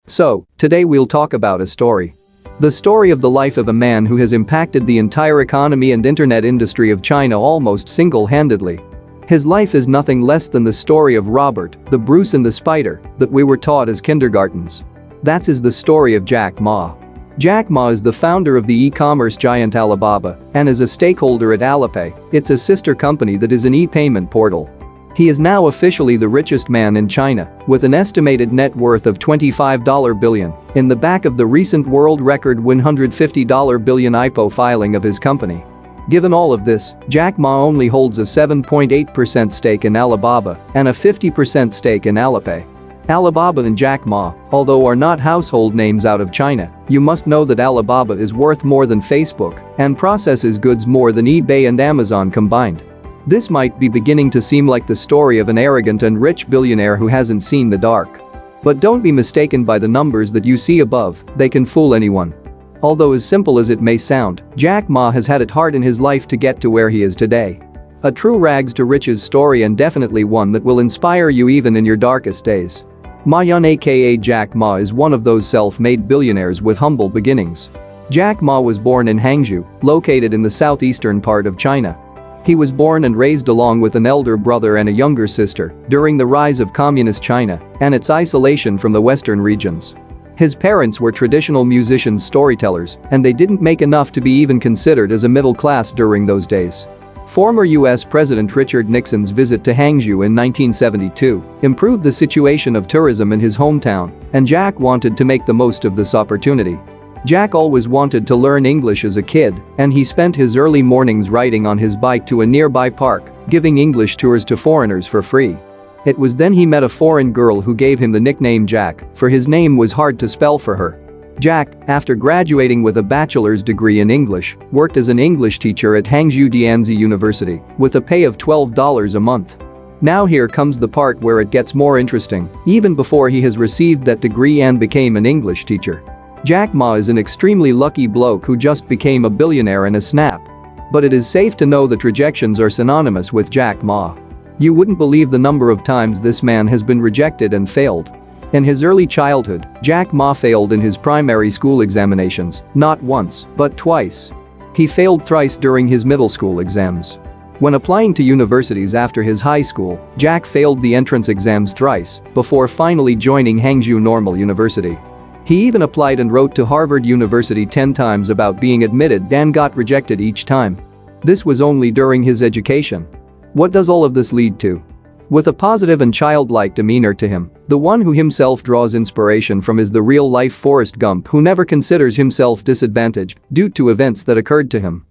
So, today we'll talk about a story. The story of the life of a man who has impacted the entire economy and internet industry of China almost single-handedly. His life is nothing less than the story of Robert, the Bruce and the Spider, that we were taught as kindergartens. That is the story of Jack Ma. Jack Ma is the founder of the e-commerce giant Alibaba and is a stakeholder at Alipay, it's a sister company that is an e-payment portal. He is now officially the richest man in China, with an estimated net worth of $25 billion, in the back of the recent world record $150 billion IPO filing of his company. Given all of this, Jack Ma only holds a 7.8% stake in Alibaba and a 50% stake in Alipay. Alibaba and Jack Ma, although are not household names out of China, you must know that Alibaba is worth more than Facebook and processes goods more than eBay and Amazon combined. This might be beginning to seem like the story of an arrogant and rich billionaire who hasn't seen the dark. But don't be mistaken by the numbers that you see above, they can fool anyone. Although as simple as it may sound, Jack Ma has had it hard in his life to get to where he is today. A true rags to riches story and definitely one that will inspire you even in your darkest days. Ma Yun aka Jack Ma is one of those self-made billionaires with humble beginnings. Jack Ma was born in Hangzhou, located in the southeastern part of China. He was born and raised along with an elder brother and a younger sister during the rise of communist China and its isolation from the western regions. His parents were traditional musicians, storytellers, and they didn't make enough to be even considered as a middle class during those days. Former US President Richard Nixon's visit to Hangzhou in 1972 improved the situation of tourism in his hometown, and Jack wanted to make the most of this opportunity. Jack always wanted to learn English as a kid, and he spent his early mornings riding on his bike to a nearby park, giving English tours to foreigners for free. It was then he met a foreign girl who gave him the nickname Jack, for his name was hard to spell for her. Jack, after graduating with a bachelor's degree in English, worked as an English teacher at Hangzhou Dianzi University, with a pay of $12 a month. Now here comes the part where it gets more interesting, even before he has received that degree and became an English teacher. Jack Ma is an extremely lucky bloke who just became a billionaire in a snap. But it is safe to know that rejections are synonymous with Jack Ma. You wouldn't believe the number of times this man has been rejected and failed. In his early childhood, Jack Ma failed in his primary school examinations, not once, but twice. He failed thrice during his middle school exams. When applying to universities after his high school, Jack failed the entrance exams thrice before finally joining Hangzhou Normal University. He even applied and wrote to Harvard University 10 times about being admitted and got rejected each time. This was only during his education. What does all of this lead to? With a positive and childlike demeanor to him, the one who himself draws inspiration from is the real-life Forrest Gump who never considers himself disadvantaged due to events that occurred to him.